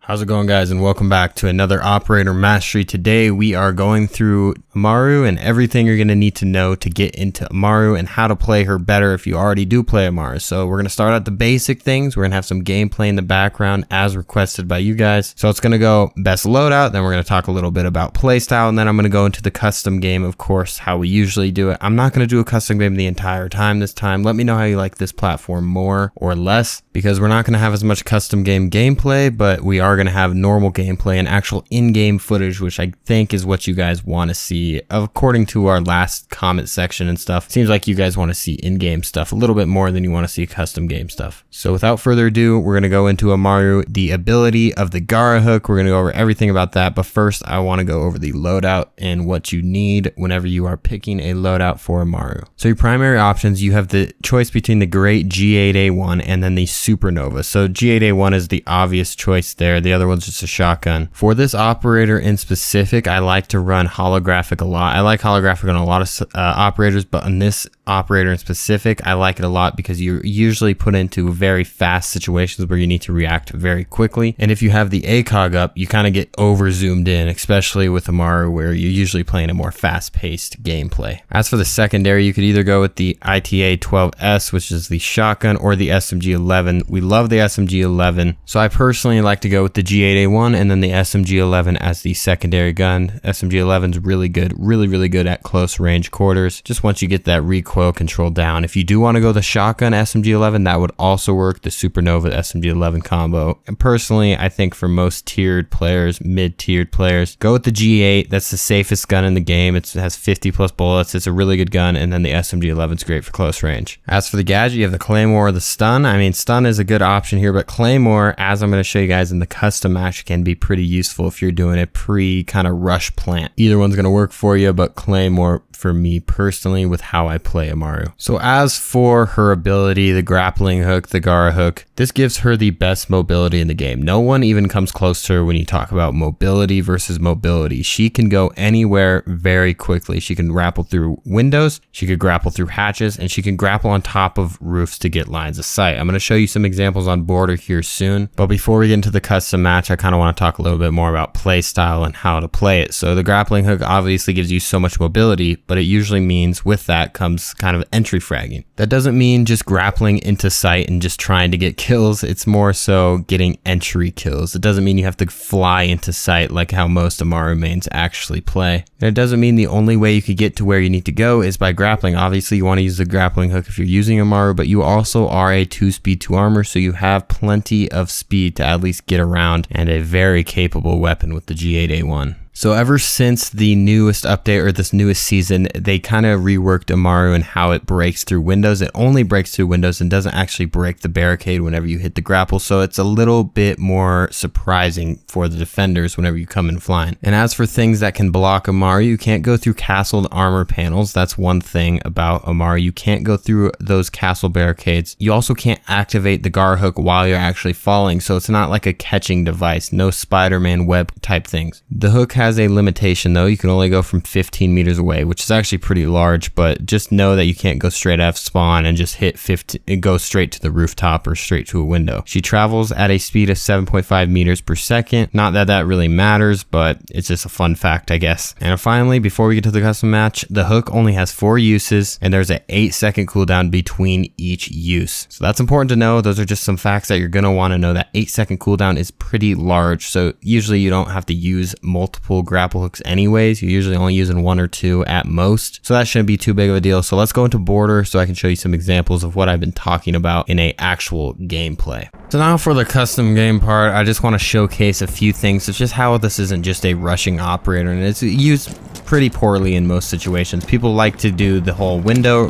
How's it going, guys, and welcome back to another Operator Mastery. Today we are going through Amaru and everything you're going to need to know to get into Amaru and how to play her better if you already do play Amaru. So we're going to start out the basic things. We're going to have some gameplay in the background as requested by you guys. So it's going to go best loadout, then we're going to talk a little bit about playstyle, and then I'm going to go into the custom game, of course, how we usually do it. I'm not going to do a custom game the entire time this time. Let me know how you like this platform more or less, because we're not going to have as much custom game gameplay, but we are going to have normal gameplay and actual in-game footage, which I think is what you guys want to see. According to our last comment section and stuff, seems like you guys want to see in-game stuff a little bit more than you want to see custom game stuff. So without further ado, we're going to go into Amaru, the ability of the Gara hook. We're going to go over everything about that, but first I want to go over the loadout and what you need whenever you are picking a loadout for Amaru. So your primary options, you have the choice between the Great G8A1 and then the Supernova. So G8A1 is the obvious choice there. The other one's just a shotgun. For this operator in specific, I like to run holographic a lot. I like holographic on a lot of operators, but on this operator in specific, I like it a lot because you're usually put into very fast situations where you need to react very quickly. And if you have the ACOG up, you kind of get over zoomed in, especially with Amaru, where you're usually playing a more fast-paced gameplay. As for the secondary, you could either go with the ITA-12S, which is the shotgun, or the SMG-11. We love the SMG-11, so I personally like to go with the G8A1 and then the SMG-11 as the secondary gun. SMG-11 is really good, really good at close range quarters, just once you get that recoil control down. If you do want to go the shotgun SMG-11, that would also work, the Supernova SMG-11 combo. And personally, I think for most tiered players, mid-tiered players, go with the G8. That's the safest gun in the game. It has 50 plus bullets. It's a really good gun, and then the SMG-11 is great for close range. As for the gadget, you have the Claymore or the stun. I mean, stun is a good option here, but Claymore, as I'm going to show you guys in the custom match, can be pretty useful if you're doing a pre kind of rush plant. Either one's going to work for you, but Claymore for me personally with how I play Amaru. So as for her ability, the grappling hook, the Gara hook, this gives her the best mobility in the game. No one even comes close to her when you talk about mobility versus mobility. She can go anywhere very quickly. She can grapple through windows, she could grapple through hatches, and she can grapple on top of roofs to get lines of sight. I'm going to show you some examples on border here soon, but before we get into the custom match, I kind of want to talk a little bit more about play style and how to play it. So the grappling hook obviously gives you so much mobility, but it usually means with that comes kind of entry fragging. That doesn't mean just grappling into sight and just trying to get kills. It's more so getting entry kills. It doesn't mean you have to fly into sight like how most Amaru mains actually play. And it doesn't mean the only way you could get to where you need to go is by grappling. Obviously, you want to use the grappling hook if you're using Amaru, but you also are a 2-speed 2 armor, so you have plenty of speed to at least get around and a very capable weapon with the G8A1. So ever since the newest update or this newest season, they kind of reworked Amaru and how it breaks through windows. It only breaks through windows and doesn't actually break the barricade whenever you hit the grapple. So it's a little bit more surprising for the defenders whenever you come in flying. And as for things that can block Amaru, you can't go through castled armor panels. That's one thing about Amaru. You can't go through those castle barricades. You also can't activate the Gara hook while you're actually falling. So it's not like a catching device. No Spider-Man web type things. The hook has a limitation though. You can only go from 15 meters away, which is actually pretty large, but just know that you can't go straight F spawn and just hit 50 and go straight to the rooftop or straight to a window. She travels at a speed of 7.5 meters per second. Not that that really matters, but it's just a fun fact, I guess. And finally, before we get to the custom match, the hook only has 4 uses and there's an 8-second cooldown between each use. So that's important to know. Those are just some facts that you're going to want to know. That 8-second cooldown is pretty large, so usually you don't have to use multiple grapple hooks anyways. You're usually only using 1 or 2 at most, so that shouldn't be too big of a deal. So let's go into border so I can show you some examples of what I've been talking about in a actual gameplay. So now for the custom game part, I just want to showcase a few things. It's just how this isn't just a rushing operator, and it's used pretty poorly in most situations. People like to do the whole window.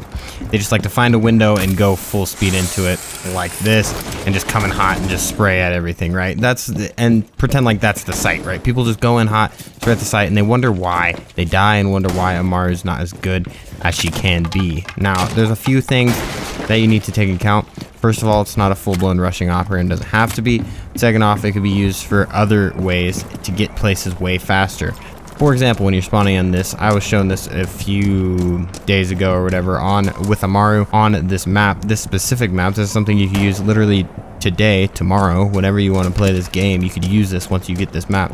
They just like to find a window and go full speed into it like this and just come in hot and just spray at everything, right? And pretend like that's the site, right? People just go in hot, spray at the site, and they wonder why. They die and wonder why Amaru's not as good as she can be. Now, there's a few things that you need to take into account. First of all, it's not a full-blown rushing operator and doesn't have to be. Second off, it could be used for other ways to get places way faster. For example, when you're spawning on this, I was shown this a few days ago or whatever with Amaru on this map, this specific map. This is something you can use literally today, tomorrow, whenever you want to play this game, you could use this once you get this map.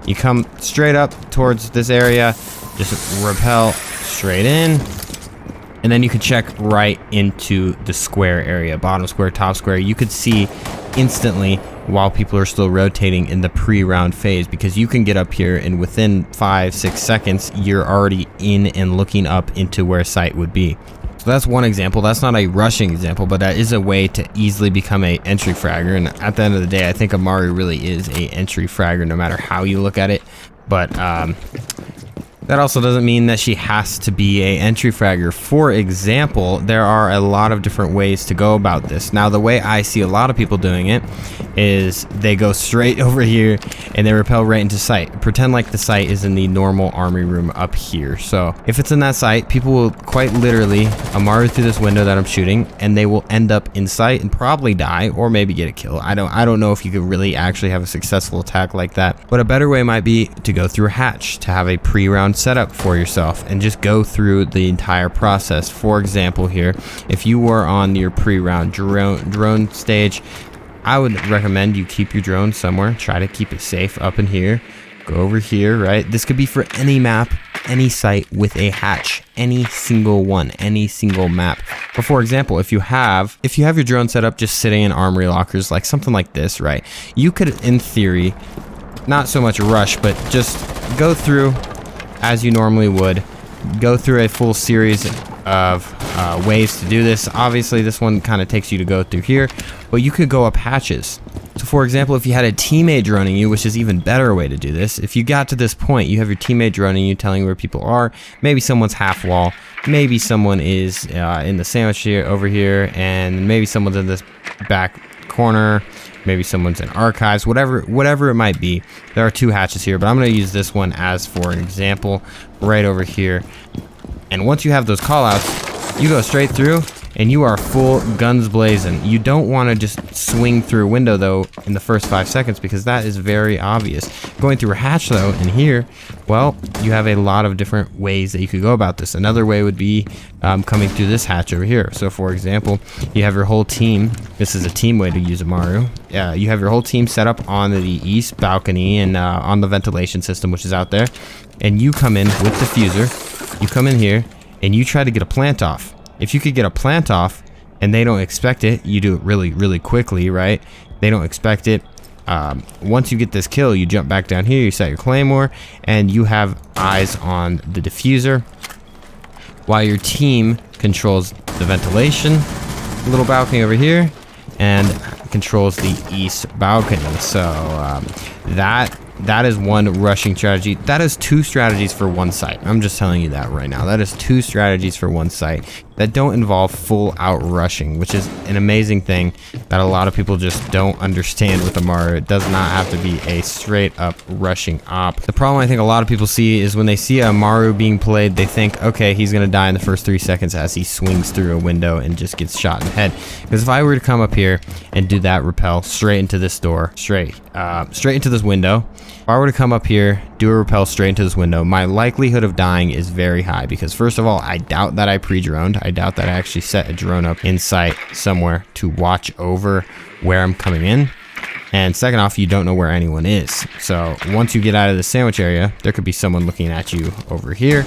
You come straight up towards this area, just rappel straight in, and then you can check right into the square area, bottom square, top square. You could see instantly while people are still rotating in the pre-round phase, because you can get up here and within 5-6 seconds you're already in and looking up into where sight would be. So that's one example. That's not a rushing example, but that is a way to easily become a entry fragger. And at the end of the day, I think Amaru really is a entry fragger no matter how you look at it. But that also doesn't mean that she has to be a entry fragger. For example, there are a lot of different ways to go about this. Now, the way I see a lot of people doing it is they go straight over here and they rappel right into sight. Pretend like the sight is in the normal armory room up here. So if it's in that sight, people will quite literally Amaru through this window that I'm shooting, and they will end up in sight and probably die or maybe get a kill. I don't know if you could really actually have a successful attack like that. But a better way might be to go through a hatch, to have a pre-round setup for yourself and just go through the entire process. For example, here, if you were on your pre-round drone stage, I would recommend you keep your drone somewhere. Try to keep it safe up in here. Go over here, right? This could be for any map, any site with a hatch, any single one, any single map. But for example, if you have your drone set up just sitting in armory lockers, like something like this, right? You could, in theory, not so much rush, but just go through as you normally would. Go through a full series of ways to do this. Obviously, this one kind of takes you to go through here, but you could go up hatches. So for example, if you had a teammate droning you, which is even better way to do this, if you got to this point, you have your teammate droning you, telling you where people are. Maybe someone's half wall, maybe someone is in the sandwich here, over here, and maybe someone's in this back corner. Maybe someone's in archives, whatever it might be. There are two hatches here, but I'm going to use this one as for an example right over here. And once you have those callouts, you go straight through and you are full guns blazing. You don't want to just swing through a window though in the first 5 seconds, because that is very obvious. Going through a hatch though in here, well, you have a lot of different ways that you could go about this. Another way would be coming through this hatch over here. So for example, you have your whole team. This is a team way to use Amaru. You have your whole team set up on the east balcony and on the ventilation system, which is out there. And you come in with the diffuser. You come in here and you try to get a plant off. If you could get a plant off and they don't expect it, you do it really, really quickly, right? They don't expect it. Once you get this kill, you jump back down here, you set your claymore, and you have eyes on the diffuser while your team controls the ventilation, little balcony over here, and controls the east balcony. So that is one rushing strategy. That is two strategies for one site. I'm just telling you that right now. That is two strategies for one site that don't involve full out rushing, which is an amazing thing that a lot of people just don't understand with Amaru. It does not have to be a straight up rushing op. The problem I think a lot of people see is when they see Amaru being played, they think, okay, he's going to die in the first 3 seconds as he swings through a window and just gets shot in the head. Because if I were to come up here and do that rappel straight into this door, straight into this window, if I were to come up here, do a rappel straight into this window, my likelihood of dying is very high, because first of all, I doubt that I pre-droned. I doubt that I actually set a drone up in sight somewhere to watch over where I'm coming in. And second off, you don't know where anyone is. So once you get out of the sandwich area, there could be someone looking at you over here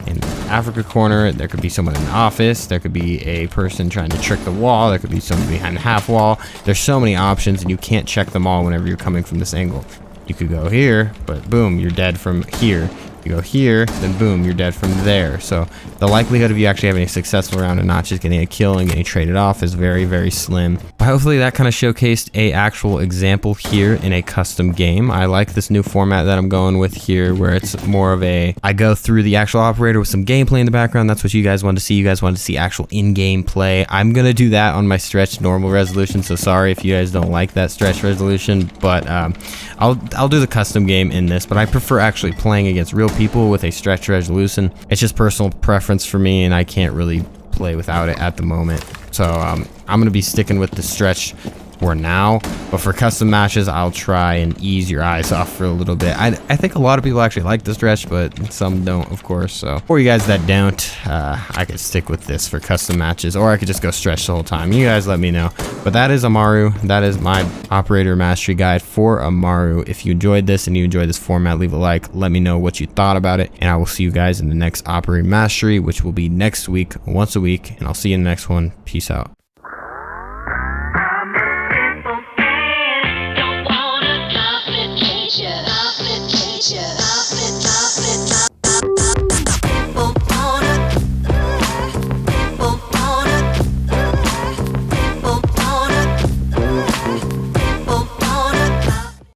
in the Africa corner. There could be someone in the office. There could be a person trying to trick the wall. There could be someone behind the half wall. There's so many options, and you can't check them all whenever you're coming from this angle. You could go here, but boom, you're dead from here. You go here, then boom, you're dead from there. So the likelihood of you actually having a successful round and not just getting a kill and getting traded off is very, very slim. But hopefully that kind of showcased a actual example here in a custom game. I like this new format that I'm going with here, where it's more of a, I go through the actual operator with some gameplay in the background. That's what you guys wanted to see. You guys wanted to see actual in-game play. I'm gonna do that on my stretched normal resolution, so sorry if you guys don't like that stretched resolution, but I'll do the custom game in this, but I prefer actually playing against real people with a stretched resolution. It's just personal preference for me, and I can't really play without it at the moment. So I'm gonna be sticking with the stretched for now. But for custom matches, I'll try and ease your eyes off for a little bit. I think a lot of people actually like the stretch, but some don't, of course. So for you guys that don't, I could stick with this for custom matches, or I could just go stretch the whole time. You guys let me know. But that is Amaru. That is my operator mastery guide for Amaru. If you enjoyed this and you enjoyed this format, leave a like. Let me know what you thought about it, and I will see you guys in the next operator mastery, which will be next week, once a week, and I'll see you in the next one. Peace out.